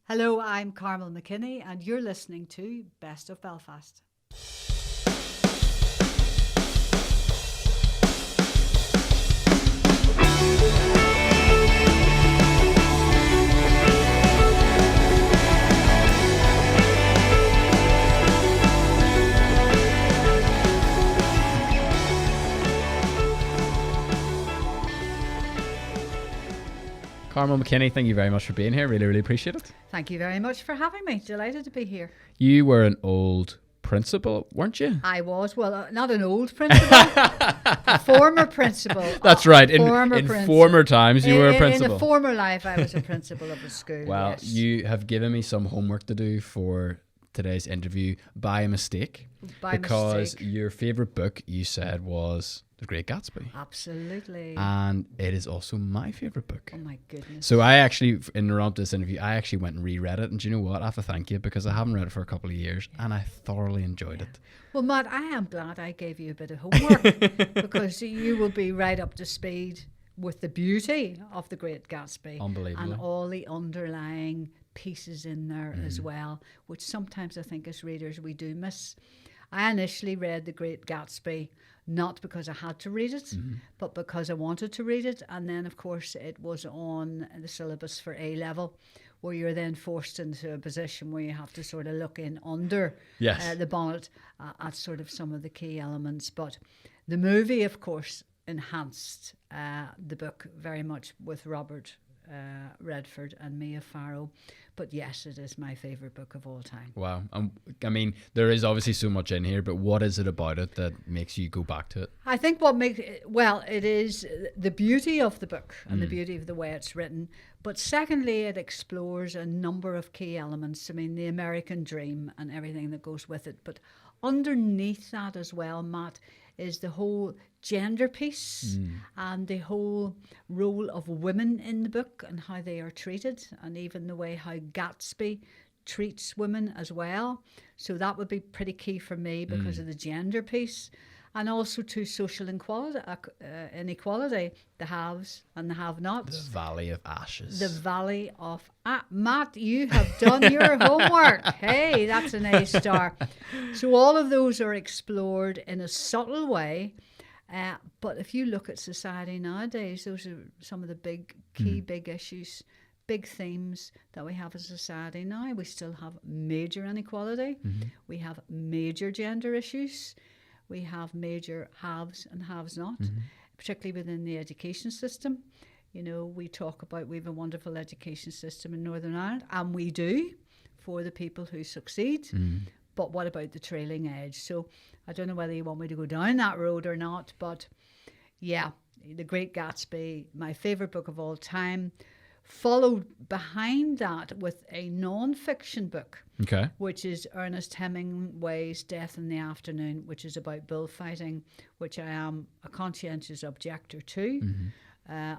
Hello, I'm Carmel McKinney, and you're listening to Best of Belfast. Carmel McKinney, thank you very much for being here. Really, really appreciate it. Thank you very much for having me. Delighted to be here. You were an old principal, weren't you? I was, well, not an old principal, a former principal. That's right. In principal. former times, you were a principal. In a former life, I was a principal of a school. Well, yes. You have given me some homework to do for today's interview by mistake. Because your favourite book, you said, was The Great Gatsby. Absolutely. And it is also my favourite book. Oh my goodness. So I actually, in the run up to this interview, I actually went and reread it. And do you know what? I have to thank you because I haven't read it for a couple of years and I thoroughly enjoyed it. Well, Matt, I am glad I gave you a bit of homework because you will be right up to speed with the beauty of The Great Gatsby. Unbelievable. And all the underlying pieces in there as well, which sometimes I think as readers we do miss. I initially read The Great Gatsby not because I had to read it, but because I wanted to read it. And then, of course, it was on the syllabus for A-level, where you're then forced into a position where you have to sort of look in under the bonnet at sort of some of the key elements. But the movie, of course, enhanced the book very much with Robert Redford and Mia Farrow. But yes, it is my favourite book of all time. Wow. I mean, there is obviously so much in here, but what is it about it that makes you go back to it? I think what makes it, well, it is the beauty of the book and the beauty of the way it's written. But secondly, it explores a number of key elements. I mean, the American dream and everything that goes with it. But underneath that as well, Matt, is the whole gender piece and the whole role of women in the book and how they are treated, and even the way how Gatsby treats women as well. So that would be pretty key for me because of the gender piece, and also to social inequality, the haves and the have-nots. The Valley of Ashes. The Valley of Matt, you have done your homework. Hey, that's an A star. So all of those are explored in a subtle way. But if you look at society nowadays, those are some of the big issues, big themes that we have as a society now. We still have major inequality. We have major gender issues. We have major haves and haves not, particularly within the education system. You know, we talk about we have a wonderful education system in Northern Ireland, and we do for the people who succeed. But what about the trailing edge? So I don't know whether you want me to go down that road or not, but yeah, The Great Gatsby, my favourite book of all time, followed behind that with a non-fiction book, which is Ernest Hemingway's Death in the Afternoon, which is about bullfighting, which I am a conscientious objector to.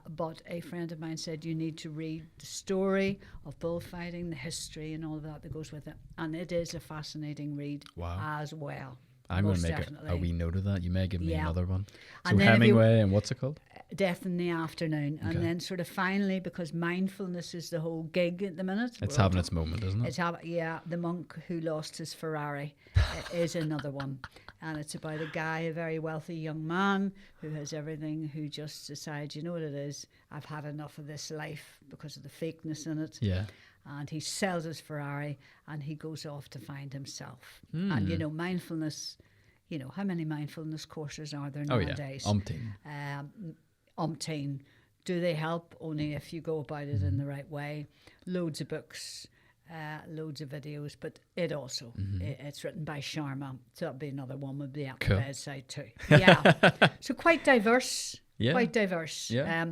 But a friend of mine said you need to read the story of bullfighting, the history and all of that goes with it. And it is a fascinating read as well. I'm going to make a wee note of that. You may give me another one. So Hemingway, and what's it called? Death in the Afternoon. And then sort of finally, because mindfulness is the whole gig at the minute. It's having its moment, isn't it? The Monk Who Lost His Ferrari is another one. And it's about a guy, a very wealthy young man who has everything, who just decides, you know what it is, I've had enough of this life because of the fakeness in it. Yeah. And he sells his Ferrari and he goes off to find himself. And, you know, mindfulness, you know, how many mindfulness courses are there nowadays? Umpteen. Do they help? Only if you go about it in the right way. Loads of books, loads of videos, but it also, it's written by Sharma. So that'd be another one would be at the bedside too. Yeah. So quite diverse. Quite diverse. Yeah.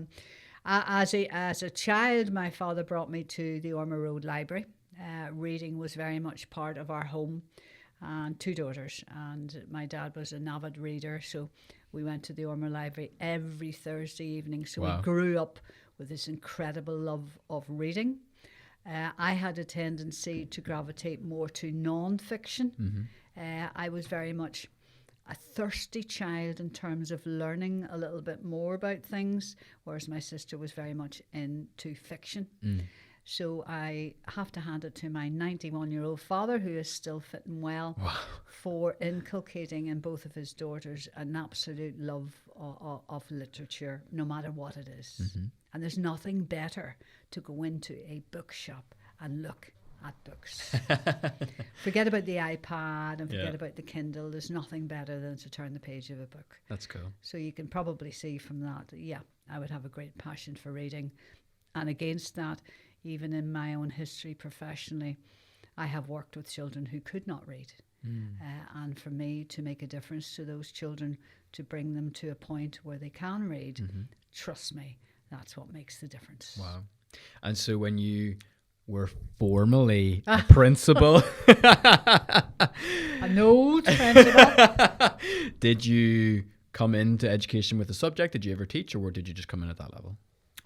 As a child, my father brought me to the Ormer Road Library. Reading was very much part of our home, and 2 daughters. And my dad was an avid reader, so we went to the Ormer Library every Thursday evening. So we grew up with this incredible love of reading. I had a tendency to gravitate more to non-fiction. I was very much a thirsty child in terms of learning a little bit more about things, whereas my sister was very much into fiction. So I have to hand it to my 91-year-old father, who is still fit and well, for inculcating in both of his daughters an absolute love of literature, no matter what it is. Mm-hmm. And there's nothing better to go into a bookshop and look at books. Forget about the iPad and forget about the Kindle. There's nothing better than to turn the page of a book. That's cool. So you can probably see from that, I would have a great passion for reading. And against that, even in my own history professionally, I have worked with children who could not read. And for me to make a difference to those children, to bring them to a point where they can read, trust me, that's what makes the difference. Wow. And so when you were formerly a principal, an old principal, did you come into education with a subject? Did you ever teach, or did you just come in at that level?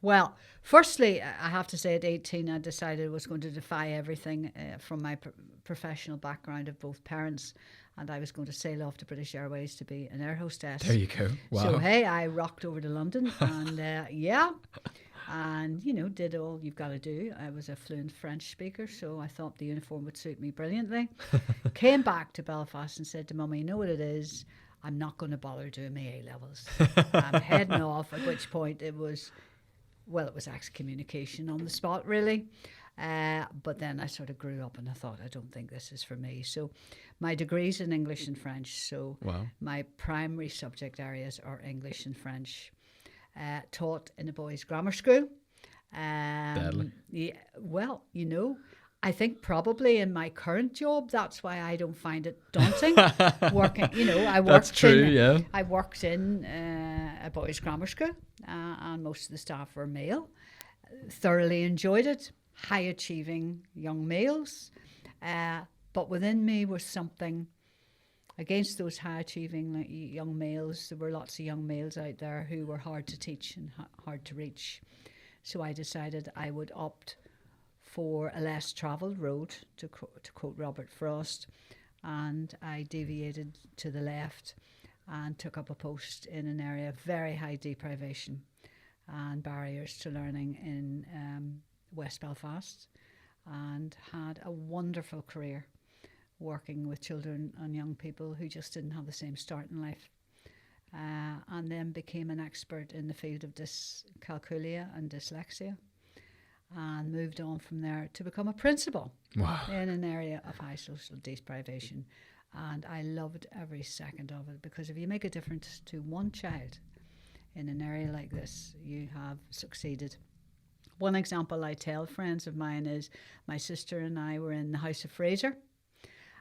Well, firstly, I have to say at 18, I decided I was going to defy everything from my professional background of both parents, and I was going to sail off to British Airways to be an air hostess. There you go. Wow. So, hey, I rocked over to London and, and, did all you've got to do. I was a fluent French speaker, so I thought the uniform would suit me brilliantly. Came back to Belfast and said to Mummy, you know what it is? I'm not going to bother doing my A-levels. I'm heading off, at which point it was excommunication on the spot, really. But then I sort of grew up and I thought, I don't think this is for me. So my degree's in English and French. So my primary subject areas are English and French. Taught in a boys' grammar school. Deadly. Yeah, well, I think probably in my current job, that's why I don't find it daunting. Working, I worked I worked in a boys' grammar school, and most of the staff were male. Thoroughly enjoyed it. High achieving young males, but within me was something against those high achieving young males. There were lots of young males out there who were hard to teach and hard to reach. So I decided I would opt for a less travelled road, to quote Robert Frost, and I deviated to the left and took up a post in an area of very high deprivation and barriers to learning in West Belfast, and had a wonderful career working with children and young people who just didn't have the same start in life, and then became an expert in the field of dyscalculia and dyslexia, and moved on from there to become a principal in an area of high social deprivation. And I loved every second of it, because if you make a difference to one child in an area like this, you have succeeded. One example I tell friends of mine is my sister and I were in the House of Fraser,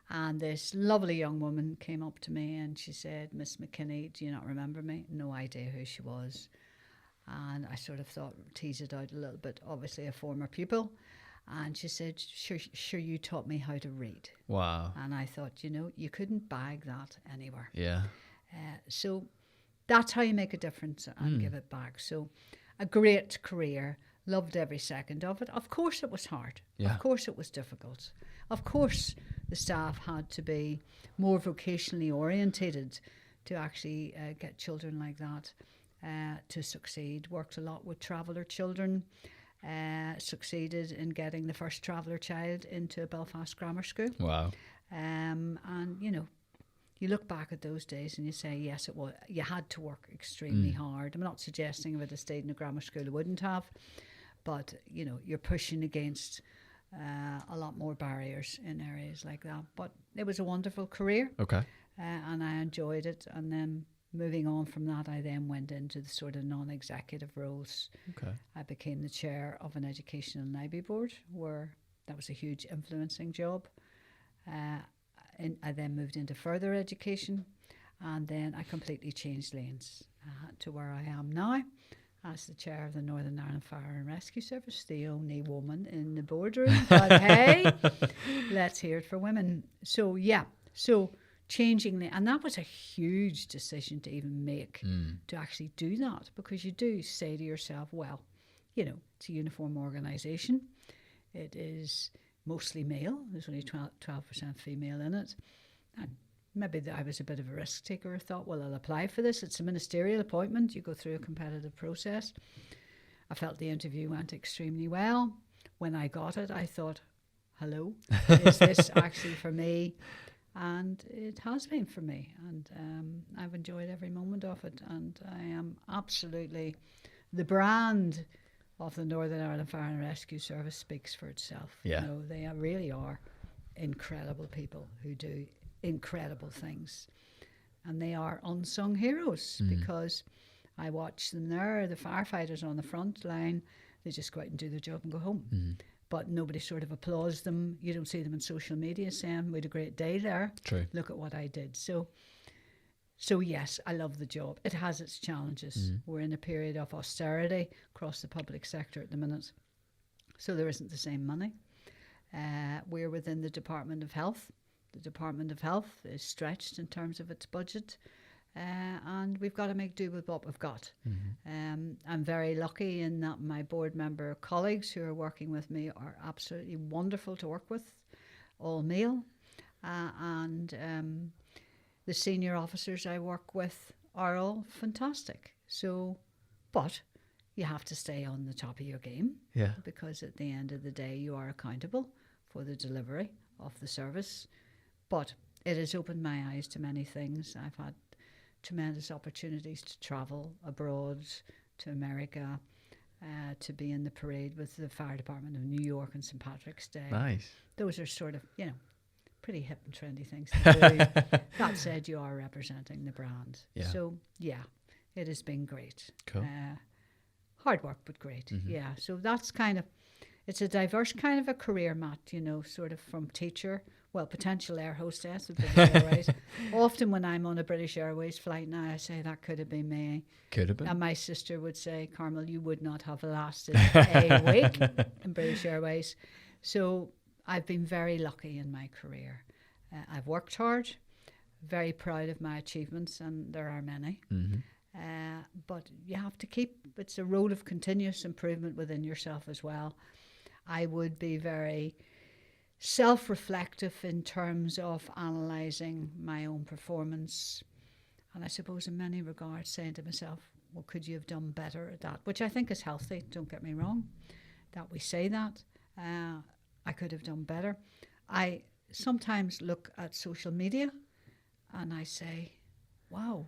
and this lovely young woman came up to me and she said, Miss McKinney, do you not remember me? No idea who she was. And I sort of thought, tease it out a little bit, obviously a former pupil. And she said, sure, you taught me how to read. Wow. And I thought, you couldn't bag that anywhere. Yeah. So that's how you make a difference and give it back. So a great career. Loved every second of it. Of course it was hard. Yeah. Of course it was difficult. Of course the staff had to be more vocationally orientated to actually get children like that to succeed. Worked a lot with traveller children. Succeeded in getting the first traveller child into a Belfast grammar school. Wow. And you look back at those days and you say, yes, it was. You had to work extremely hard. I'm not suggesting if it had stayed in a grammar school, it wouldn't have. But, you're pushing against a lot more barriers in areas like that. But it was a wonderful career. Okay. And I enjoyed it. And then moving on from that, I then went into the sort of non-executive roles. Okay. I became the chair of an education and library board, where that was a huge influencing job. I then moved into further education, and then I completely changed lanes to where I am now as the chair of the Northern Ireland Fire and Rescue Service, the only woman in the boardroom. But hey, let's hear it for women. So changing and that was a huge decision to even make, to actually do that, because you do say to yourself, well, it's a uniform organisation. It is mostly male. There's only 12% female in it. And maybe I was a bit of a risk taker. I thought, well, I'll apply for this. It's a ministerial appointment. You go through a competitive process. I felt the interview went extremely well. when I got it, I thought, hello, is this actually for me? And it has been for me, and I've enjoyed every moment of it, and I am absolutely, the brand of the Northern Ireland Fire and Rescue Service speaks for itself. Yeah. You know, they really are incredible people who do incredible things, and they are unsung heroes because I watch them there, the firefighters on the front line, they just go out and do their job and go home. But nobody sort of applauds them. You don't see them on social media saying, we had a great day there. True. Look at what I did. So yes, I love the job. It has its challenges. We're in a period of austerity across the public sector at the minute. So there isn't the same money. We're within the Department of Health. The Department of Health is stretched in terms of its budget. And we've got to make do with what we've got. I'm very lucky in that my board member colleagues who are working with me are absolutely wonderful to work with, all male. And the senior officers I work with are all fantastic. So, but you have to stay on the top of your game. Yeah. Because at the end of the day, you are accountable for the delivery of the service. But it has opened my eyes to many things. I've had tremendous opportunities to travel abroad, to America, to be in the parade with the Fire Department of New York on St. Patrick's Day. Nice. Those are sort of, you know, pretty hip and trendy things to do. That said, you are representing the brand. Yeah. So, yeah, it has been great. Cool. Hard work, but great. Yeah, so that's kind of, it's a diverse kind of a career, Matt, you know, sort of from teacher, well, potential air hostess with British Airways. Often when I'm on a British Airways flight now, I say that could have been me. Could have been. And my sister would say, Carmel, you would not have lasted a week in British Airways. So I've been very lucky in my career. I've worked hard, very proud of my achievements, and there are many. But you have to keep, it's a road of continuous improvement within yourself as well. I would be very self-reflective in terms of analysing my own performance, and I suppose in many regards saying to myself, well, could you have done better at that, which I think is healthy, don't get me wrong, that we say that. I could have done better. I sometimes look at social media and I say, wow,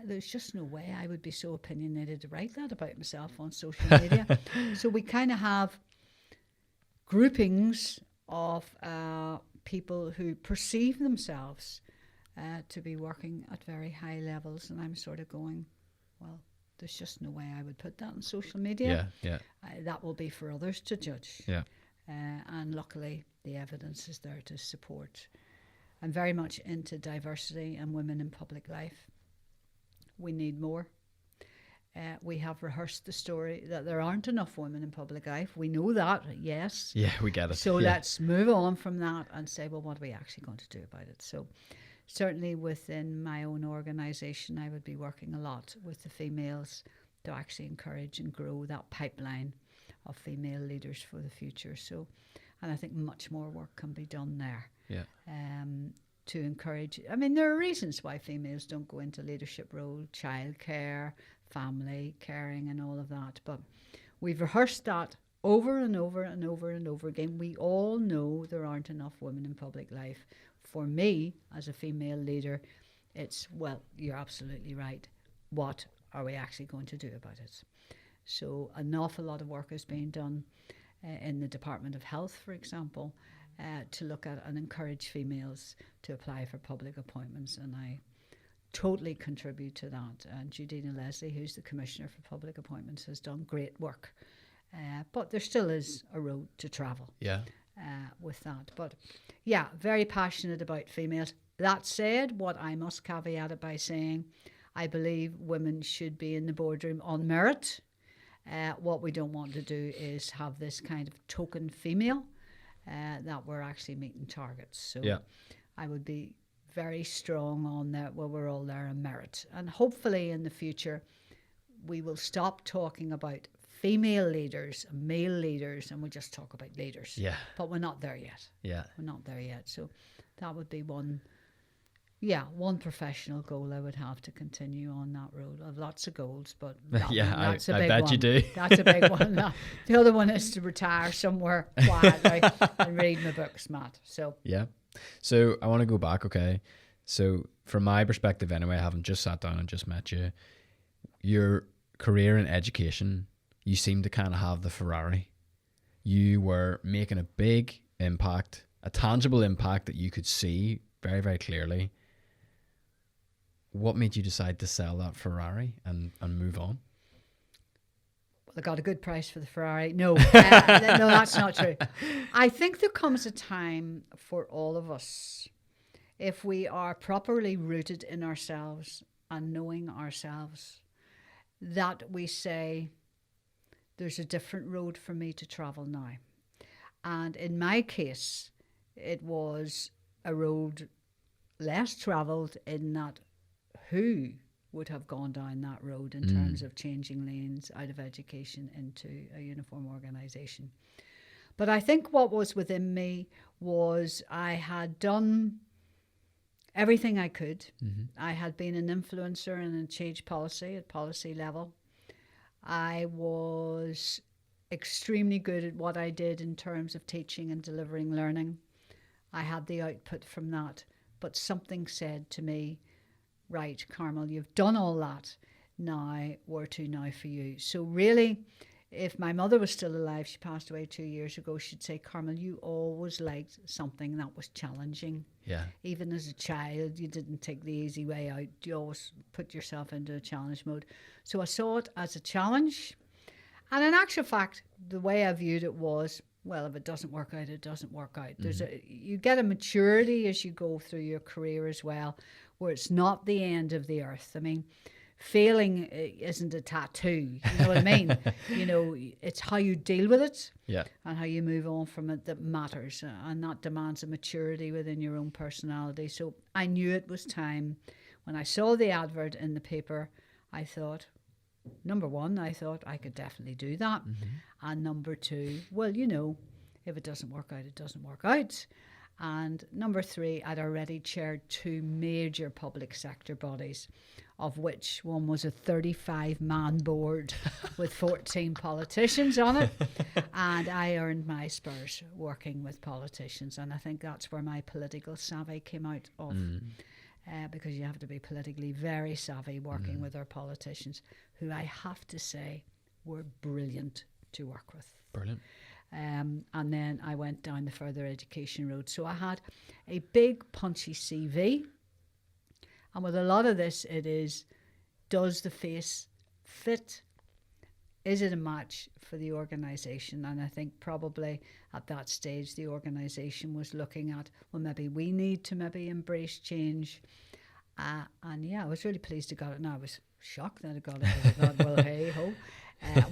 there's just no way I would be so opinionated to write that about myself on social media. So we kind of have groupings of people who perceive themselves to be working at very high levels, and I'm sort of going, well, there's just no way I would put that on social media. Yeah. That will be for others to judge. Yeah. And luckily, the evidence is there to support. I'm very much into diversity and women in public life. We need more. We have rehearsed the story that there aren't enough women in public life. We know that, yes. Yeah, we get it. So let's move on from that and say, well, what are we actually going to do about it? So certainly within my own organisation, I would be working a lot with the females to actually encourage and grow that pipeline of female leaders for the future. So, and I think much more work can be done there. Yeah. To encourage, I mean, there are reasons why females don't go into leadership role, childcare, family, caring and all of that. But we've rehearsed that over and over and over and over again. We all know there aren't enough women in public life. For me, as a female leader, it's, well, you're absolutely right. What are we actually going to do about it? So an awful lot of work is being done in the Department of Health, for example, to look at and encourage females to apply for public appointments. And I totally contribute to that. And Judina Leslie, who's the Commissioner for Public Appointments, has done great work. But there still is a road to travel with that. But yeah, very passionate about females. That said, what I must caveat it by saying, I believe women should be in the boardroom on merit. What we don't want to do is have this kind of token female that we're actually meeting targets. So I would be very strong on that, well, we're all there on merit. And hopefully in the future, we will stop talking about female leaders, male leaders, and we'll just talk about leaders. Yeah. But we're not there yet. Yeah. We're not there yet. So that would be one Yeah, one professional goal I would have to continue on that road. I have lots of goals, but that's a I big bet one. you do. That's a big one. The other one is to retire somewhere quietly and read my books, Matt. So yeah. So I want to go back, okay? So from my perspective anyway, I haven't just sat down and just met you. Your career in education, you seem to kind of have the Ferrari. You were making a big impact, a tangible impact that you could see very, very clearly. What made you decide to sell that Ferrari and move on? Well, I got a good price for the Ferrari. No, no, that's not true. I think there comes a time for all of us, if we are properly rooted in ourselves and knowing ourselves, that we say, there's a different road for me to travel now. And in my case, it was a road less travelled in that who would have gone down that road in terms of changing lanes out of education into a uniform organisation. But I think what was within me was I had done everything I could. Mm-hmm. I had been an influencer and change policy at policy level. I was extremely good at what I did in terms of teaching and delivering learning. I had the output from that. But something said to me, right, Carmel, you've done all that. Now, where to now for you? So really, if my mother was still alive, she passed away 2 years ago, she'd say, Carmel, you always liked something that was challenging. Yeah. Even as a child, you didn't take the easy way out. You always put yourself into a challenge mode. So I saw it as a challenge. And in actual fact, the way I viewed it was, well, if it doesn't work out, it doesn't work out. You get a maturity as you go through your career as well, where it's not the end of the earth. I mean, failing isn't a tattoo. You know what I mean? It's how you deal with it, and how you move on from it that matters, and that demands a maturity within your own personality. So I knew it was time. When I saw the advert in the paper, I thought, number one, I thought I could definitely do that. Mm-hmm. And number two, well, if it doesn't work out, it doesn't work out. And number three, I'd already chaired 2 major public sector bodies, of which one was a 35-man board with 14 politicians on it. And I earned my spurs working with politicians. And I think that's where my political savvy came out of. Because you have to be politically very savvy working with our politicians, who I have to say were brilliant to work with. Brilliant. And then I went down the further education road. So I had a big punchy CV. And with a lot of this, it is, does the face fit? Is it a match for the organisation? And I think probably at that stage, the organisation was looking at, well, maybe we need to embrace change. And yeah, I was really pleased to got it. Now I was shocked that I got it. I thought, well, hey ho.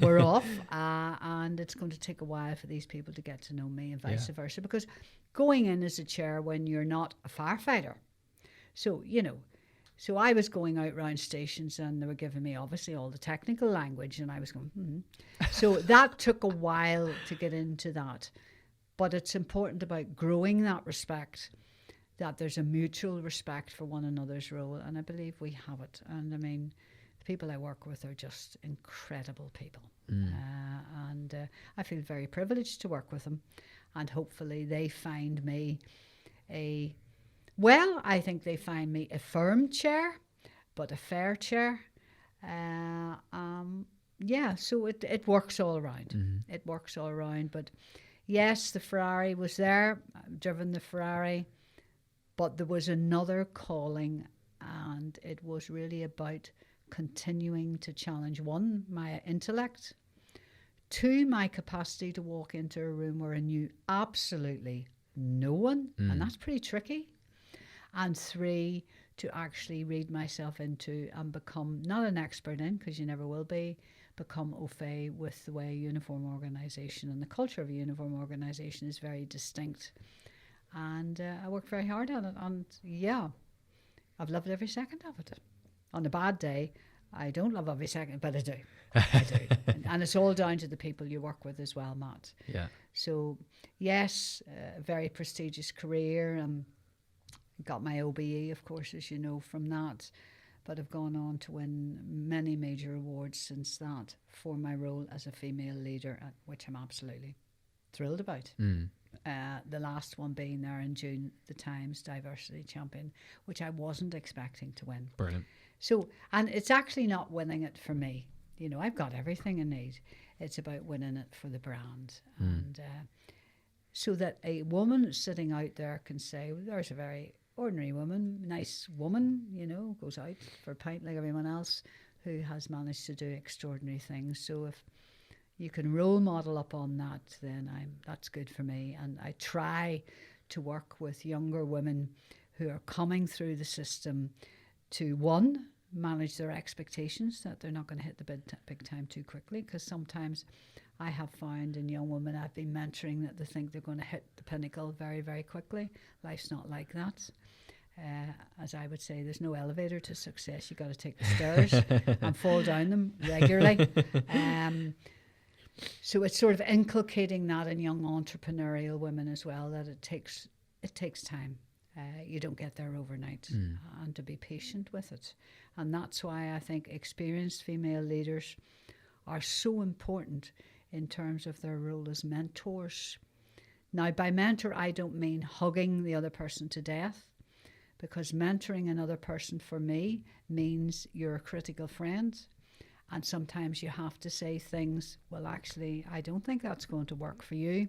We're off, and it's going to take a while for these people to get to know me and vice versa, because going in as a chair when you're not a firefighter, so I was going out round stations and they were giving me obviously all the technical language and I was going, So that took a while to get into that, but it's important about growing that respect, that there's a mutual respect for one another's role, and I believe we have it. And I mean, the people I work with are just incredible people. And I feel very privileged to work with them. And hopefully they find me I think they find me a firm chair, but a fair chair. So it works all around. Mm-hmm. It works all around. But yes, the Ferrari was there. I've driven the Ferrari. But there was another calling, and it was really about continuing to challenge, 1, my intellect, 2, my capacity to walk into a room where I knew absolutely no one, and that's pretty tricky, and 3, to actually read myself into and become, not an expert in, because you never will be, become au fait with the way a uniform organisation and the culture of a uniform organisation is very distinct. And I worked very hard on it, and I've loved every second of it. On a bad day, I don't love every second, but I do. I do. And it's all down to the people you work with as well, Matt. Yeah. So, yes, a very prestigious career. Got my OBE, of course, as you know, from that, but have gone on to win many major awards since that for my role as a female leader, which I'm absolutely thrilled about. The last one being there in June, the Times Diversity Champion, which I wasn't expecting to win. Brilliant. So, and it's actually not winning it for me. You know, I've got everything I need. It's about winning it for the brand. And so that a woman sitting out there can say, well, there's a very ordinary woman, nice woman, you know, goes out for a pint like everyone else, who has managed to do extraordinary things. So if you can role model up on that, then that's good for me. And I try to work with younger women who are coming through the system to, one, manage their expectations, that they're not going to hit the big time too quickly, because sometimes I have found in young women I've been mentoring that they think they're going to hit the pinnacle very, very quickly. Life's not like that. As I would say, there's no elevator to success. You got to take the stairs and fall down them regularly. So it's sort of inculcating that in young entrepreneurial women as well, that it takes time. You don't get there overnight, and to be patient with it. And that's why I think experienced female leaders are so important in terms of their role as mentors. Now, by mentor, I don't mean hugging the other person to death, because mentoring another person for me means you're a critical friend. And sometimes you have to say things, well, actually, I don't think that's going to work for you.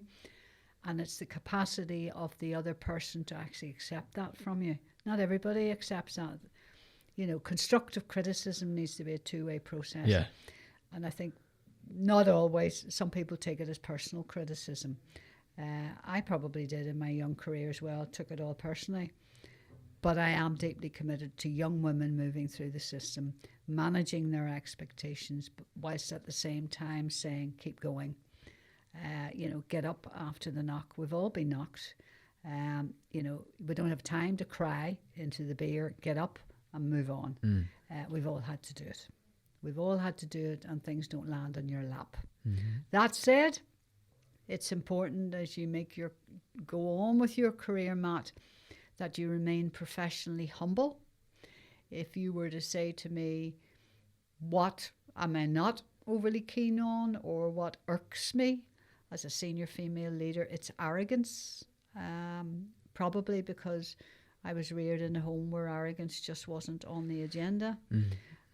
And it's the capacity of the other person to actually accept that from you. Not everybody accepts that. You know, constructive criticism needs to be a two-way process. Yeah. And I think not always, some people take it as personal criticism. I probably did in my young career as well, took it all personally. But I am deeply committed to young women moving through the system, managing their expectations, but whilst at the same time saying, keep going. You know, get up after the knock. We've all been knocked. You know, we don't have time to cry into the beer. Get up and move on. We've all had to do it. We've all had to do it, and things don't land on your lap. That said, it's important as you go on with your career, Matt, that you remain professionally humble. If you were to say to me, what am I not overly keen on, or what irks me as a senior female leader, it's arrogance. Probably because I was reared in a home where arrogance just wasn't on the agenda.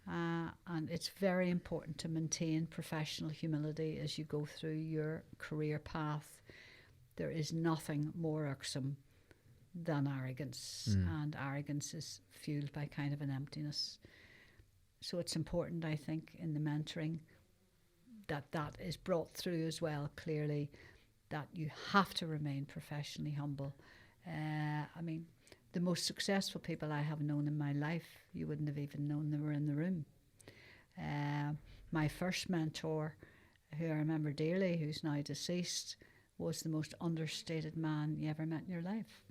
And it's very important to maintain professional humility as you go through your career path. There is nothing more irksome than arrogance, and arrogance is fueled by kind of an emptiness. So it's important, I think, in the mentoring that is brought through as well clearly, that you have to remain professionally humble. I mean, the most successful people I have known in my life, you wouldn't have even known they were in the room. My first mentor, who I remember dearly, who's now deceased, was the most understated man you ever met in your life.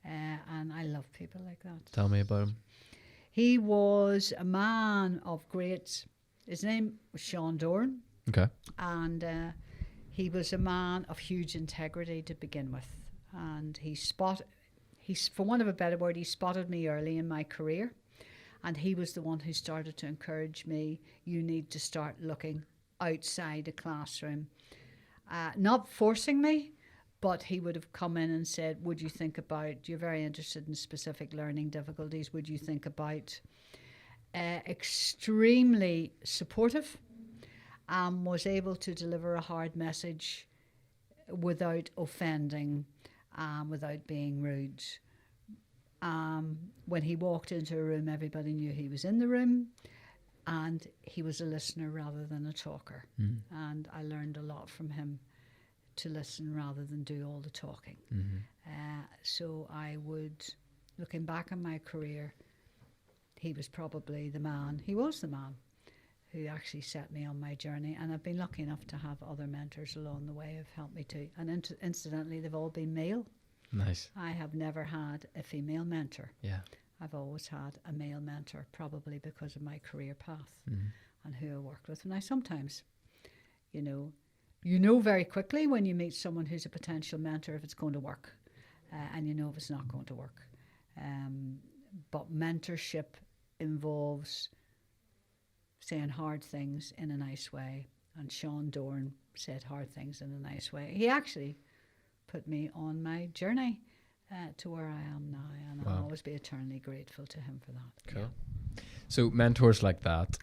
And I love people like that. Tell me about him. He was a man of his name was Sean Dorn. Okay. And he was a man of huge integrity to begin with. And for want of a better word, he spotted me early in my career. And he was the one who started to encourage me, you need to start looking outside the classroom. Not forcing me, but he would have come in and said, would you think about, you're very interested in specific learning difficulties, would you think about, extremely supportive, was able to deliver a hard message without offending, without being rude. When he walked into a room, everybody knew he was in the room, and he was a listener rather than a talker. And I learned a lot from him, to listen rather than do all the talking. So I would, looking back on my career, he was probably the man who actually set me on my journey. And I've been lucky enough to have other mentors along the way who've helped me too. And incidentally, they've all been male. Nice. I have never had a female mentor. Yeah. I've always had a male mentor, probably because of my career path and who I worked with. And I sometimes, you know very quickly when you meet someone who's a potential mentor if it's going to work, and you know if it's not going to work. But mentorship involves saying hard things in a nice way. And Sean Dorn said hard things in a nice way. He actually put me on my journey to where I am now, and I'll always be eternally grateful to him for that. Cool. Yeah. So mentors like that,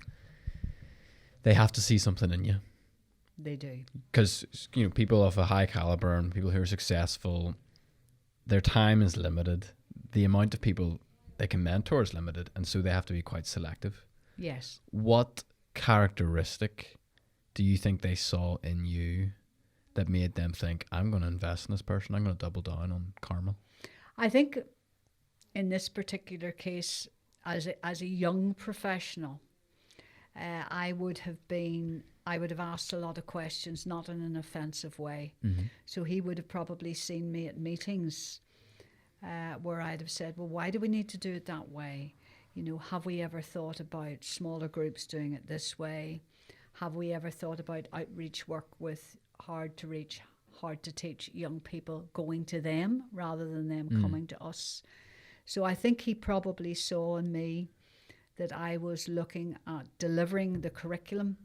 they have to see something in you. They do. Because, you know, people of a high caliber and people who are successful, their time is limited. The amount of people they can mentor is limited, and so they have to be quite selective. Yes. What characteristic do you think they saw in you that made them think, I'm going to invest in this person, I'm going to double down on Carmel? I think in this particular case, as a young professional, I would have asked a lot of questions, not in an offensive way. Mm-hmm. So he would have probably seen me at meetings where I'd have said, well, why do we need to do it that way? You know, have we ever thought about smaller groups doing it this way? Have we ever thought about outreach work with hard to reach, hard to teach young people, going to them rather than them coming to us? So I think he probably saw in me that I was looking at delivering the curriculum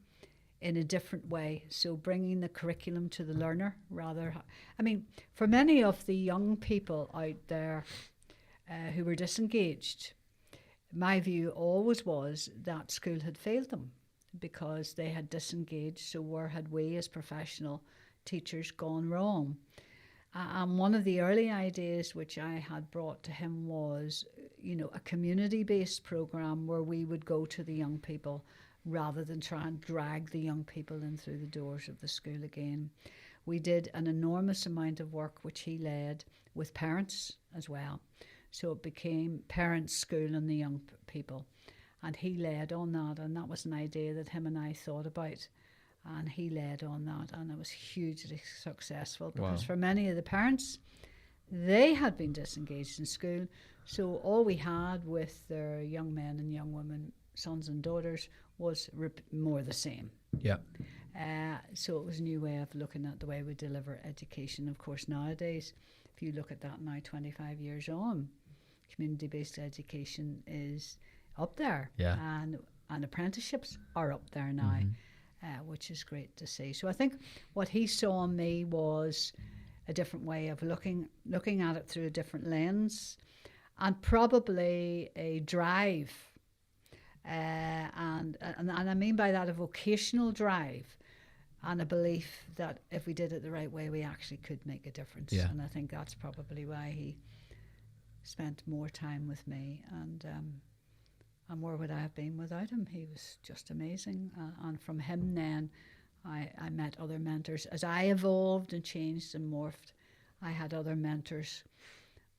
in a different way. So bringing the curriculum to the learner rather. I mean, for many of the young people out there who were disengaged, my view always was that school had failed them because they had disengaged. So where had we as professional teachers gone wrong? And one of the early ideas which I had brought to him was, you know, a community-based program where we would go to the young people rather than try and drag the young people in through the doors of the school again. We did an enormous amount of work which he led with parents as well. So it became parents' school and the young people. And he led on that, and that was an idea that him and I thought about. And he led on that, and it was hugely successful because for many of the parents, they had been disengaged in school. So all we had with their young men and young women, sons and daughters, was more the same. Yeah. So it was a new way of looking at the way we deliver education. Of course, nowadays, if you look at that now, 25 years on, community-based education is up there. Yeah. And apprenticeships are up there now. Which is great to see. So I think what he saw in me was a different way of looking at it through a different lens, and probably a drive, and I mean by that a vocational drive, and a belief that if we did it the right way, we actually could make a difference. Yeah. And I think that's probably why he spent more time with me. And where would I have been without him? He was just amazing. And from him then, I met other mentors. As I evolved and changed and morphed, I had other mentors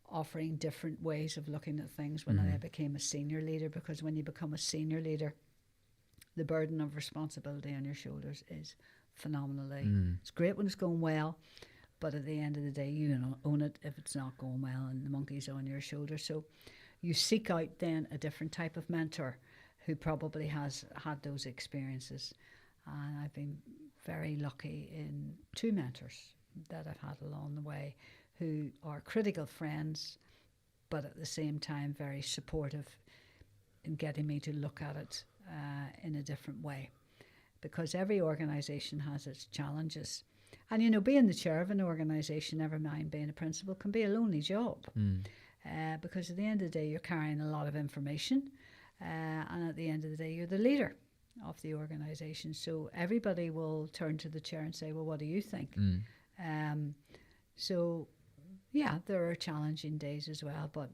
offering different ways of looking at things when I became a senior leader, because when you become a senior leader, the burden of responsibility on your shoulders is phenomenally. It's great when it's going well, but at the end of the day, you own it if it's not going well and the monkey's on your shoulder. So you seek out then a different type of mentor who probably has had those experiences. And I've been very lucky in 2 mentors that I've had along the way who are critical friends, but at the same time very supportive in getting me to look at it in a different way. Because every organisation has its challenges. And, you know, being the chair of an organisation, never mind being a principal, can be a lonely job. Because at the end of the day, you're carrying a lot of information, and at the end of the day, you're the leader of the organisation. So everybody will turn to the chair and say, well, what do you think? So, yeah, there are challenging days as well, but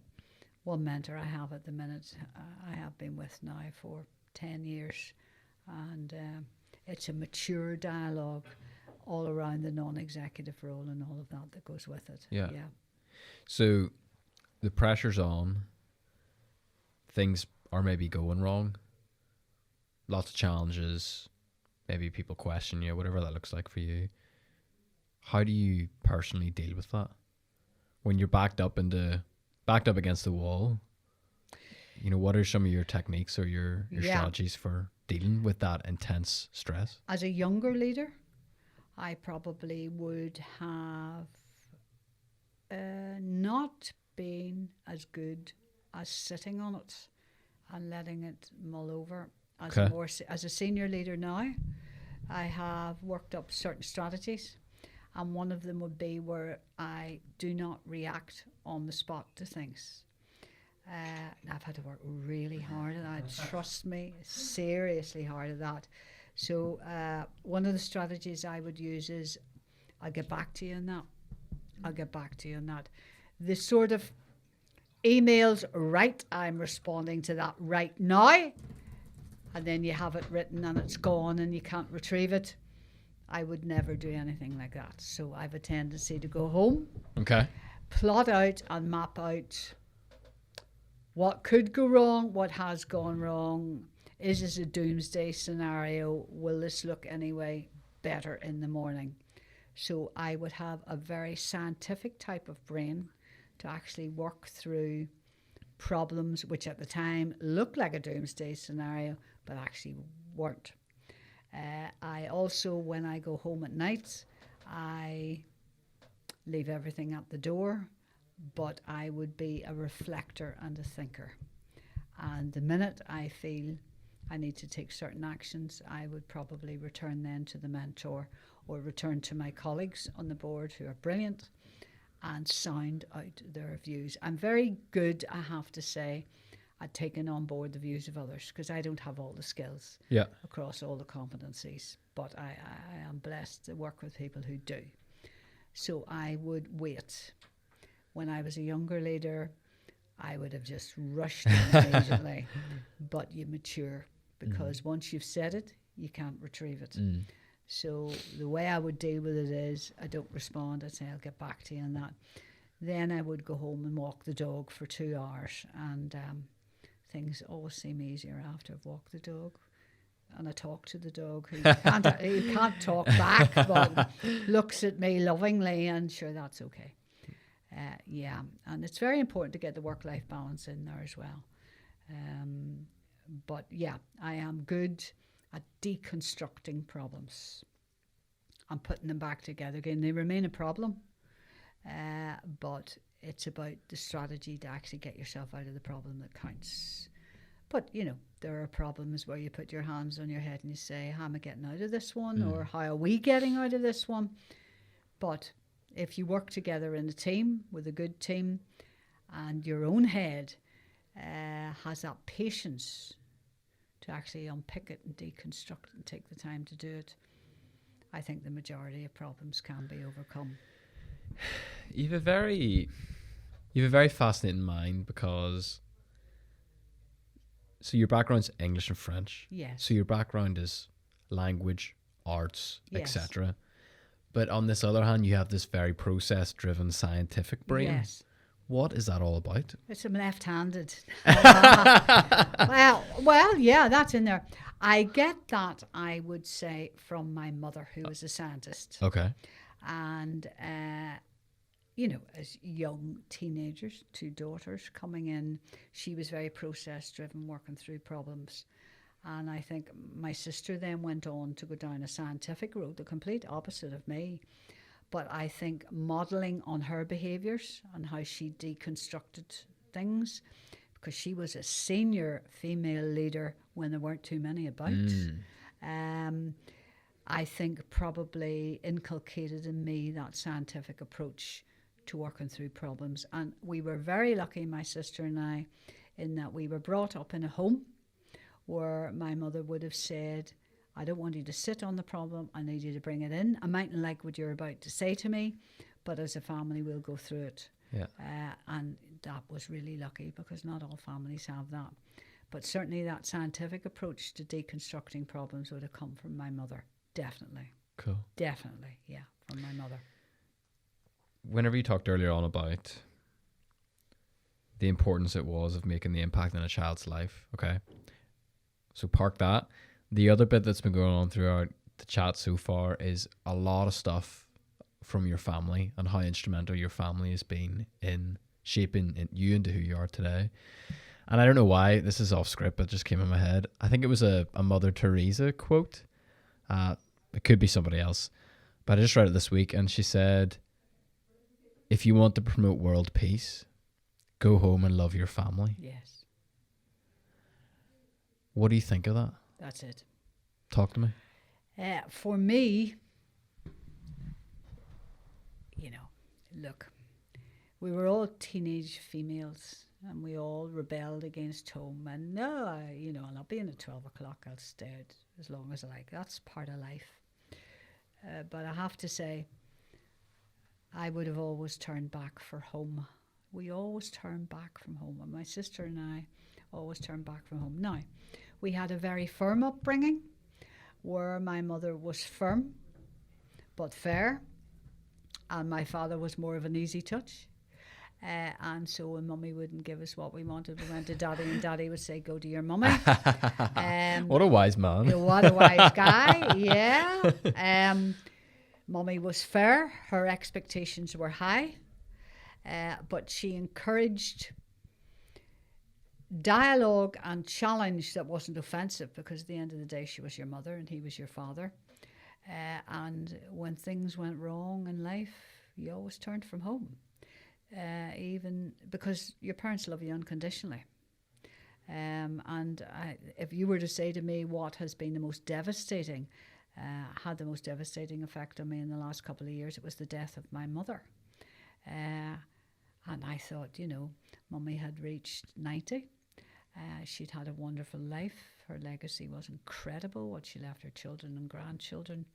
one mentor I have at the minute, I have been with now for 10 years, and it's a mature dialogue all around the non-executive role and all of that goes with it. Yeah. So the pressure's on, things are maybe going wrong, lots of challenges, maybe people question you, whatever that looks like for you. How do you personally deal with that when you're backed up against the wall? You know, what are some of your techniques or your strategies for dealing with that intense stress? As a younger leader, I probably would have not been as good as sitting on it and letting it mull over. Okay. As a senior leader now, I have worked up certain strategies, and one of them would be where I do not react on the spot to things. I've had to work really hard at that. Trust me, seriously hard at that. So one of the strategies I would use is, I'll get back to you on that. I'll get back to you on that. This sort of emails, right, I'm responding to that right now, and then you have it written and it's gone and you can't retrieve it. I would never do anything like that. So I have a tendency to go home, Okay. plot out and map out what could go wrong, what has gone wrong. Is this a doomsday scenario? Will this look anyway better in the morning? So I would have a very scientific type of brain to actually work through problems which at the time looked like a doomsday scenario, but actually weren't. I also, when I go home at night, I leave everything at the door, but I would be a reflector and a thinker. And the minute I feel I need to take certain actions, I would probably return then to the mentor or return to my colleagues on the board who are brilliant and sound out their views. I'm very good, I have to say, at taking on board the views of others, because I don't have all the skills across all the competencies, but I am blessed to work with people who do. So I would wait. When I was a younger leader, I would have just rushed in immediately, but you mature, because once you've said it, you can't retrieve it. So the way I would deal with it is, I don't respond, I say I'll get back to you on that. Then I would go home and walk the dog for 2 hours, and things always seem easier after I've walked the dog. And I talk to the dog, who can't talk back, but looks at me lovingly, and sure, that's okay. Yeah, and it's very important to get the work-life balance in there as well. But yeah, I am good at deconstructing problems and putting them back together again. They remain a problem, but it's about the strategy to actually get yourself out of the problem that counts. But, you know, there are problems where you put your hands on your head and you say, how am I getting out of this one? Or how are we getting out of this one? But if you work together in a team, with a good team, and your own head has that patience to actually unpick it and deconstruct it and take the time to do it, I think the majority of problems can be overcome. You've a very fascinating mind, because so your background's English and French. Yes. So your background is language, arts, Yes. etc. But on this other hand, you have this very process-driven scientific brain. Yes. What is that all about? It's I'm left-handed. well, yeah, that's in there. I get that, I would say, from my mother, who was a scientist. Okay. And, you know, as young teenagers, 2 daughters coming in, she was very process-driven, working through problems. And I think my sister then went on to go down a scientific road, the complete opposite of me. But I think modelling on her behaviours and how she deconstructed things, because she was a senior female leader when there weren't too many about, I think probably inculcated in me that scientific approach to working through problems. And we were very lucky, my sister and I, in that we were brought up in a home where my mother would have said, I don't want you to sit on the problem, I need you to bring it in. I mightn't like what you're about to say to me, but as a family we'll go through it. Yeah. And that was really lucky, because not all families have that. But certainly that scientific approach to deconstructing problems would have come from my mother. Definitely. Cool. Definitely, yeah, from my mother. Whenever you talked earlier on about the importance it was of making the impact in a child's life, okay? So park that. The other bit that's been going on throughout the chat so far is a lot of stuff from your family and how instrumental your family has been in shaping you into who you are today. And I don't know why, this is off script, but it just came in my head. I think it was a Mother Teresa quote. It could be somebody else, but I just read it this week, and she said, if you want to promote world peace, Go home and love your family. Yes, What do you think of that? that's it. Talk to me. For me, you know, look, we were all teenage females and we all rebelled against home. And no, I'll not be in at 12 o'clock. I'll stay as long as I like. That's part of life. But I have to say, I would have always turned back for home. We always turned back from home. And my sister and I always turned back from home. Now, we had a very firm upbringing where my mother was firm but fair, and my father was more of an easy touch. And so when mummy wouldn't give us what we wanted, we went to daddy, and daddy would say, go to your mummy. What a wise man. What a wise guy, yeah. Mummy was fair, her expectations were high, but she encouraged dialogue and challenge that wasn't offensive, because at the end of the day she was your mother and he was your father. And when things went wrong in life, you always turned from home. Even because your parents love you unconditionally. If you were to say to me what has been the most devastating, had the most devastating effect on me in the last couple of years, it was the death of my mother. And I thought, mummy had reached 90. She'd had a wonderful life. Her legacy was incredible, what she left her children and grandchildren.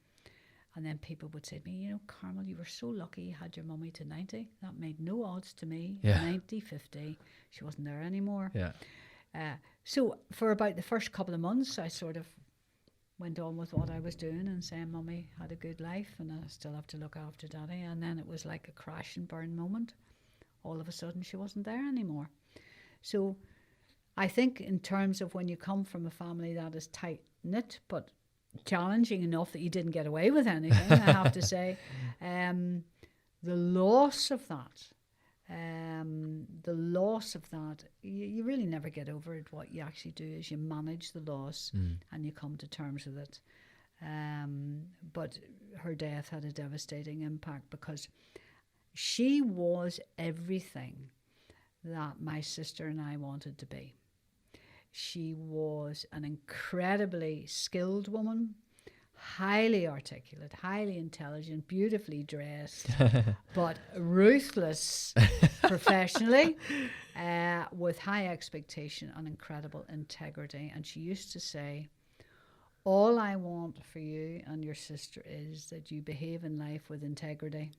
And then people would say to me, Carmel, you were so lucky you had your mummy to 90. That made no odds to me. Yeah. 90, 50, she wasn't there anymore. Yeah. So for about the first couple of months, I sort of went on with what I was doing and saying, mummy had a good life and I still have to look after daddy. And then it was like a crash and burn moment. All of a sudden, she wasn't there anymore. So I think in terms of when you come from a family that is tight-knit, but challenging enough that you didn't get away with anything, I have to say, the loss of that, you really never get over it. What you actually do is you manage the loss and you come to terms with it. But her death had a devastating impact because she was everything that my sister and I wanted to be. She was an incredibly skilled woman, highly articulate, highly intelligent, beautifully dressed, but ruthless professionally, with high expectation and incredible integrity. And she used to say, all I want for you and your sister is that you behave in life with integrity.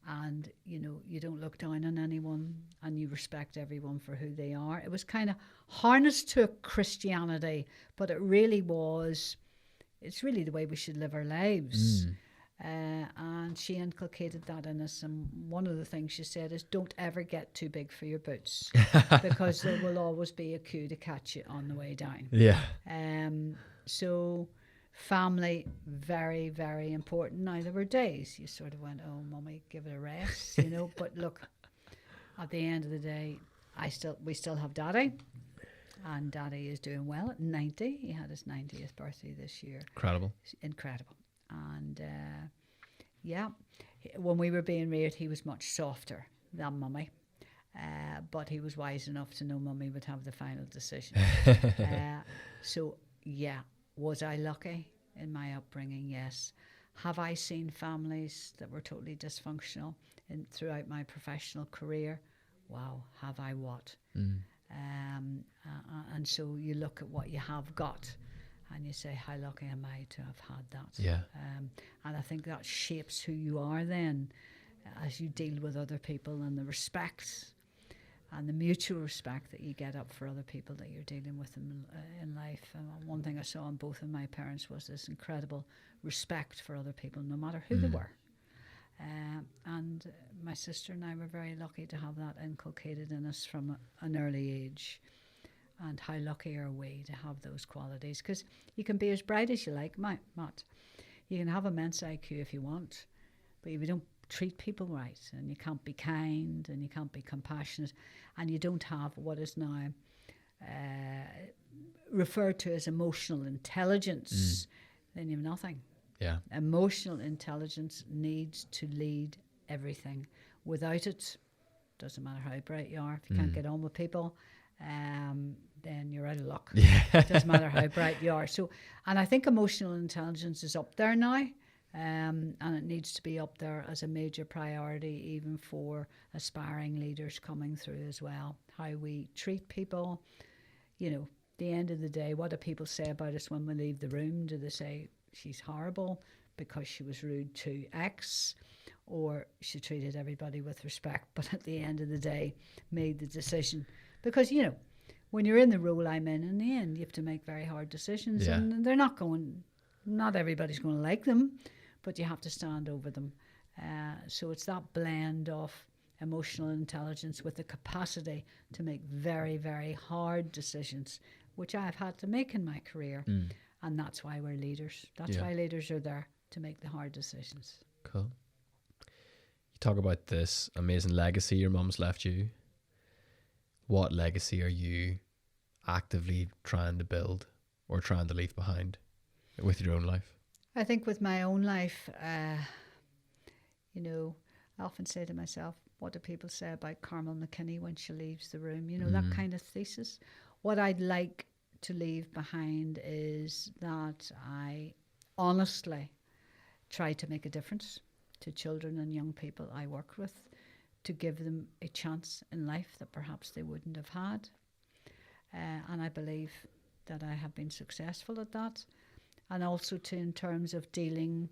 And, you don't look down on anyone and you respect everyone for who they are. It was kind of harnessed to Christianity, but it's really the way we should live our lives. And she inculcated that in us. And one of the things she said is, don't ever get too big for your boots because there will always be a queue to catch you on the way down. Yeah. So family, very, very important. Now, there were days you sort of went, oh, mummy, give it a rest, But look, at the end of the day, we still have daddy. And daddy is doing well at 90. He had his 90th birthday this year. Incredible. And when we were being reared, he was much softer than mummy. But he was wise enough to know mummy would have the final decision. Was I lucky in my upbringing? Yes. Have I seen families that were totally dysfunctional throughout my professional career? Wow, have I what? And so you look at what you have got and you say, how lucky am I to have had that? Yeah. And I think that shapes who you are then as you deal with other people, and the respect and the mutual respect that you get up for other people that you're dealing with in life. And one thing I saw in both of my parents was this incredible respect for other people, no matter who they were. And my sister and I were very lucky to have that inculcated in us from an early age. And how lucky are we to have those qualities? Because you can be as bright as you like, Matt. You can have immense IQ if you want, but if you don't treat people right, and you can't be kind, and you can't be compassionate, and you don't have what is now referred to as emotional intelligence, then you have nothing. Yeah. Emotional intelligence needs to lead everything. Without it, Doesn't matter how bright you are. If you can't get on with people, then you're out of luck. Yeah. It doesn't matter how bright you are. So, and I think emotional intelligence is up there now. And it needs to be up there as a major priority, even for aspiring leaders coming through as well. How we treat people, the end of the day, what do people say about us when we leave the room? Do they say she's horrible because she was rude to X, or she treated everybody with respect, but at the end of the day made the decision? Because, when you're in the role I'm in the end, you have to make very hard decisions, and not everybody's going to like them, but you have to stand over them. So it's that blend of emotional intelligence with the capacity to make very, very hard decisions, which I've had to make in my career. And that's why we're leaders. That's why leaders are there, to make the hard decisions. Cool. You talk about this amazing legacy your mum's left you. What legacy are you actively trying to build or trying to leave behind with your own life? I think with my own life, I often say to myself, what do people say about Carmel McKinney when she leaves the room? That kind of thesis. What I'd like to leave behind is that I honestly try to make a difference to children and young people I work with, to give them a chance in life that perhaps they wouldn't have had. And I believe that I have been successful at that. And also in terms of dealing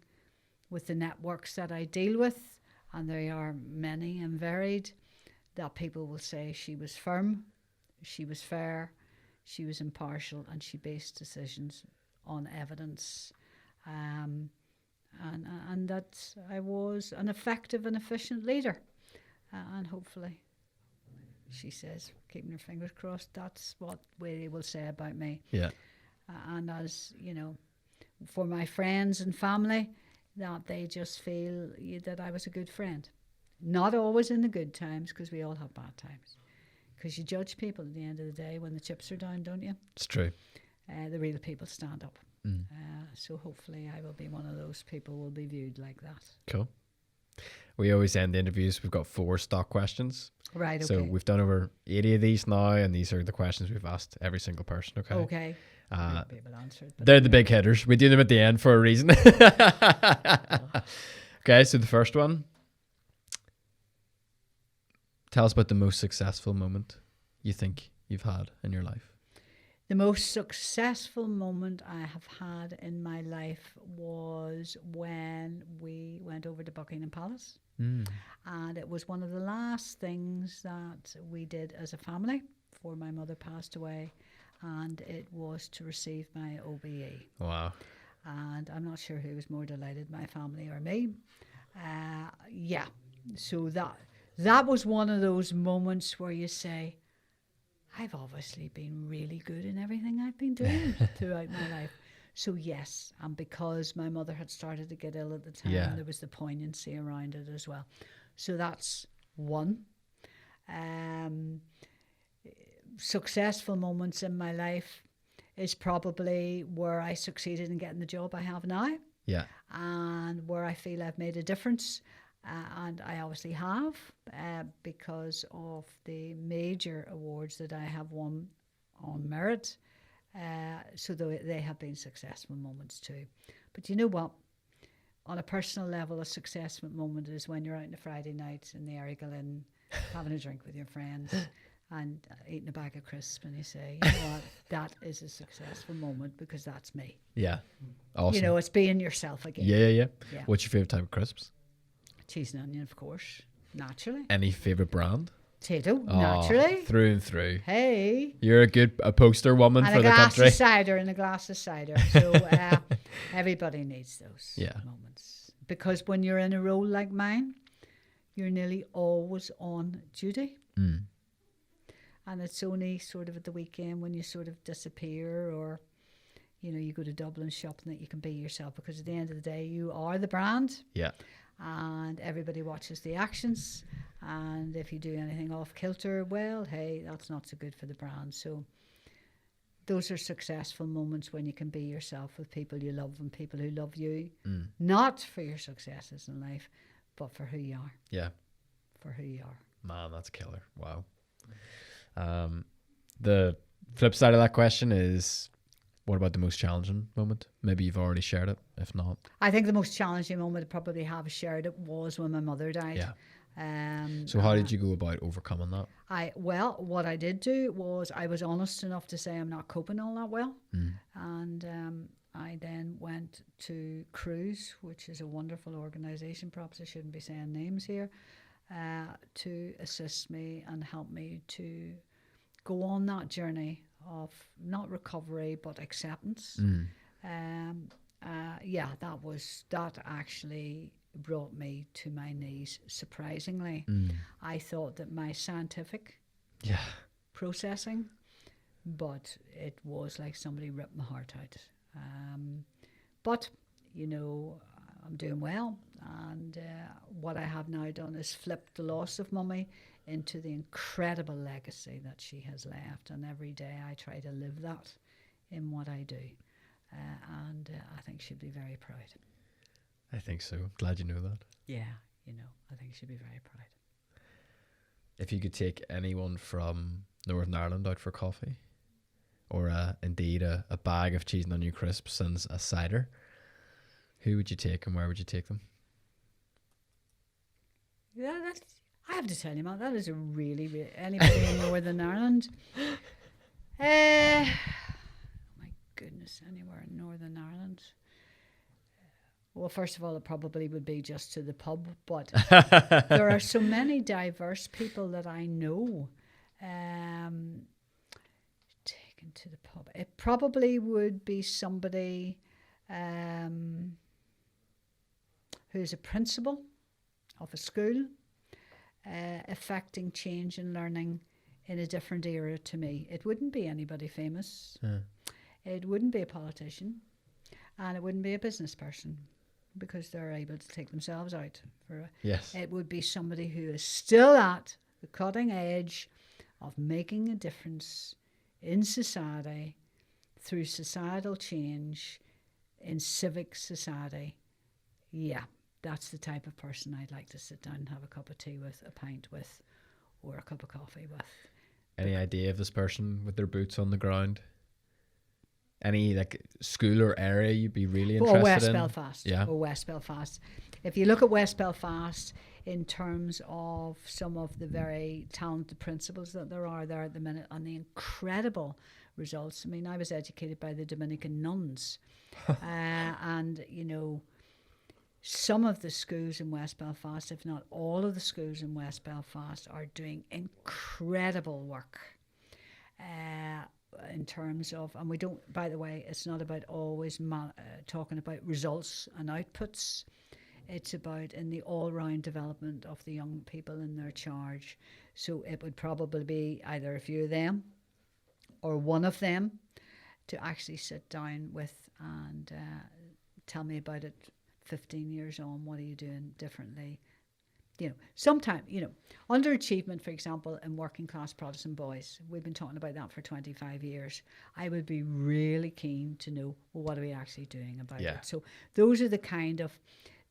with the networks that I deal with, and they are many and varied, that people will say she was firm, she was fair, she was impartial, and she based decisions on evidence. And that I was an effective and efficient leader. And hopefully, she says, keeping her fingers crossed, that's what they will say about me. Yeah. And as, for my friends and family, that they just feel that I was a good friend. Not always in the good times, because we all have bad times. Because you judge people at the end of the day when the chips are down, don't you? It's true. The real people stand up. So hopefully I will be one of those people who will be viewed like that. Cool. We always end the interviews. We've got 4 stock questions. Right, okay. So we've done over 80 of these now, and these are the questions we've asked every single person, okay? Okay. They're the big hitters. We do them at the end for a reason. Okay, so the first one. Tell us about the most successful moment you think you've had in your life. The most successful moment I have had in my life was when we went over to Buckingham Palace. And it was one of the last things that we did as a family before my mother passed away. And it was to receive my OBE. Wow. And I'm not sure who was more delighted, my family or me. So that was one of those moments where you say, I've obviously been really good in everything I've been doing throughout my life. So yes, and because my mother had started to get ill at the time, there was the poignancy around it as well. So that's one. Successful moments in my life is probably where I succeeded in getting the job I have now. Yeah. And where I feel I've made a difference. And I obviously have, because of the major awards that I have won on merit. So they have been successful moments too. But you know what? On a personal level, a successful moment is when you're out on a Friday night in the Errigal having a drink with your friends and eating a bag of crisps, and you say, you know what, that is a successful moment because that's me. Yeah. Awesome. You know, it's being yourself again. Yeah. What's your favourite type of crisps? Cheese and onion, of course, naturally. Any favourite brand? Tato, naturally. Through and through. Hey. You're a poster woman for the country. And a glass of cider. So everybody needs those moments. Because when you're in a role like mine, you're nearly always on duty. And it's only sort of at the weekend when you sort of disappear, or, you know, you go to Dublin shopping, that you can be yourself, because at the end of the day, you are the brand. Yeah. And everybody watches the actions. And if you do anything off kilter, well, hey, that's not so good for the brand. So those are successful moments when you can be yourself with people you love and people who love you, not for your successes in life, but for who you are. Yeah. for who you are. Man, that's killer. Wow. The flip side of that question is, what about the most challenging moment? Maybe you've already shared it. If not, I think the most challenging moment I probably have shared it was when my mother died. yeah. So how did you go about overcoming that? What I did do was I was honest enough to say I'm not coping all that well. And I then went to Cruise, which is a wonderful organisation, perhaps I shouldn't be saying names here, to assist me and help me to go on that journey of not recovery but acceptance. That actually brought me to my knees, surprisingly. I thought that my scientific processing, but it was like somebody ripped my heart out. But you know, I'm doing well, and what I have now done is flip the loss of mummy into the incredible legacy that she has left, and every day I try to live that in what I do, and I think she'd be very proud. I think so. Glad you know that. Yeah, you know, I think she'd be very proud. If you could take anyone from Northern Ireland out for coffee, or indeed a bag of cheese and onion crisps and a cider, who would you take and where would you take them? Yeah, I have to tell you, Matt, that is a really anybody in Northern Ireland. My goodness, anywhere in Northern Ireland. Well, first of all, it probably would be just to the pub, but there are so many diverse people that I know. Taken to the pub. It probably would be somebody who's a principal of a school, affecting change and learning in a different era to me. It wouldn't be anybody famous. It wouldn't be a politician, and it wouldn't be a business person, because they're able to take themselves out. Yes. It would be somebody who is still at the cutting edge of making a difference in society through societal change in civic society. Yeah, that's the type of person I'd like to sit down and have a cup of tea with, a pint with, or a cup of coffee with. Any idea of this person with their boots on the ground? Any like school or area you'd be really interested West in? Belfast. Yeah. Or West Belfast. If you look at West Belfast in terms of some of the very talented principals that there are there at the minute, and the incredible results. I mean, I was educated by the Dominican nuns, and you know, some of the schools in West Belfast, if not all of the schools in West Belfast, are doing incredible work. In terms of, and we don't, by the way, it's not about always talking about results and outputs. It's about in the all-round development of the young people in their charge. So it would probably be either a few of them or one of them to actually sit down with and tell me about it 15 years on. What are you doing differently? You know, sometimes, you know, underachievement, for example, in working class Protestant boys, we've been talking about that for 25 years. I would be really keen to know, well, what are we actually doing about it? So those are the kind of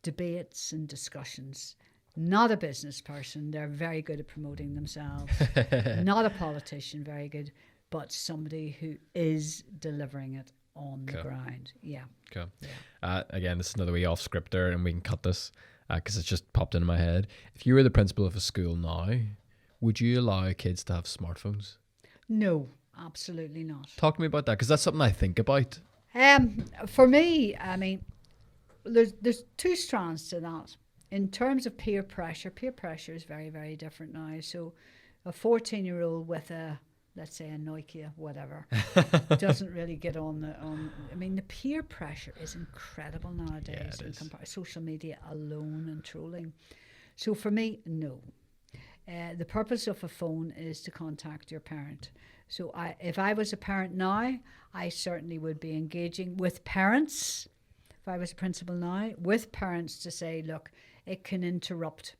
debates and discussions. Not a business person, they're very good at promoting themselves. Not a politician, very good, but somebody who is delivering it on the ground. Yeah. Cool. Yeah. Again, this is another wee off script there, and we can cut this because it's just popped into my head. If you were the principal of a school now, would you allow kids to have smartphones? No, absolutely not. Talk to me about that, because that's something I think about. For me, I mean, there's two strands to that. In terms of peer pressure is very, very different now. So a 14-year-old with a, let's say, a Nokia, whatever, doesn't really get on I mean, the peer pressure is incredible nowadays. Yeah, social media alone and trolling. So for me, no. The purpose of a phone is to contact your parent. So if I was a parent now, I certainly would be engaging with parents. If I was a principal now, with parents to say, look, it can interrupt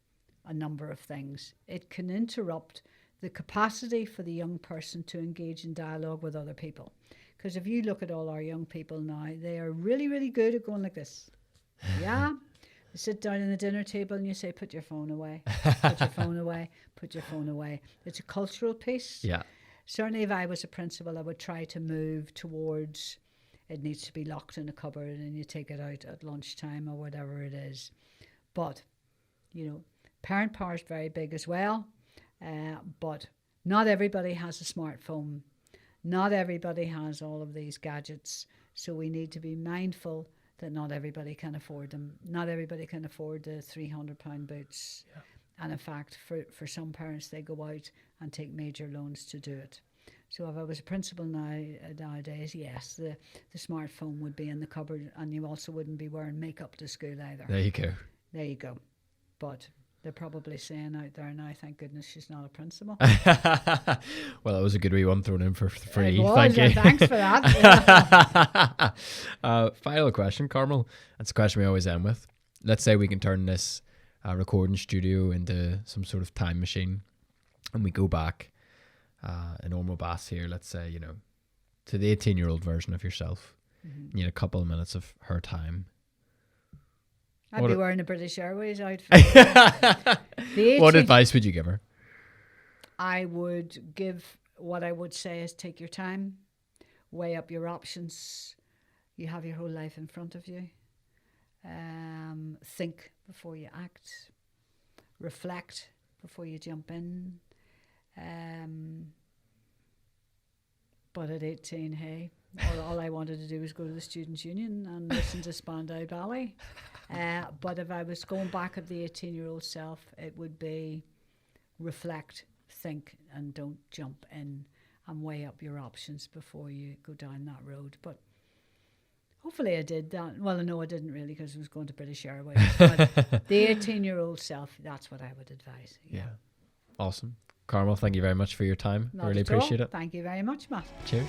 a number of things. It can interrupt the capacity for the young person to engage in dialogue with other people. Because if you look at all our young people now, they are really, really good at going like this. Yeah, You sit down at the dinner table and you say, put your phone away, put your phone away, put your phone away. It's a cultural piece. Yeah. Certainly if I was a principal, I would try to move towards it needs to be locked in a cupboard and you take it out at lunchtime or whatever it is. But, parent power is very big as well. But not everybody has a smartphone. Not everybody has all of these gadgets. So we need to be mindful that not everybody can afford them. Not everybody can afford the £300 boots. Yeah. And in fact, for some parents, they go out and take major loans to do it. So if I was a principal nowadays, yes, the smartphone would be in the cupboard, and you also wouldn't be wearing makeup to school either. There you go. There you go. But they're probably saying out there now, thank goodness she's not a principal. Well, that was a good wee one thrown in for free. It was, thank you. Thanks for that. Final question, Carmel. That's a question we always end with. Let's say we can turn this recording studio into some sort of time machine, and we go back a normal bass here, let's say, to the 18-year-old version of yourself. Mm-hmm. You had a couple of minutes of her time. I'd be wearing a British Airways outfit. What advice would you give her? I would give, what I would say is take your time, weigh up your options. You have your whole life in front of you. Think before you act. Reflect before you jump in. But at 18, hey, all I wanted to do was go to the Students' Union and listen to Spandau Ballet. But if I was going back at the 18-year-old self, it would be reflect, think, and don't jump in, and weigh up your options before you go down that road. But hopefully I did that. Well, no, I didn't really, because I was going to British Airways. But the 18-year-old self, that's what I would advise. Yeah. Awesome. Carmel, thank you very much for your time. Not I really at all. appreciate it. Thank you very much, Matt. Cheers.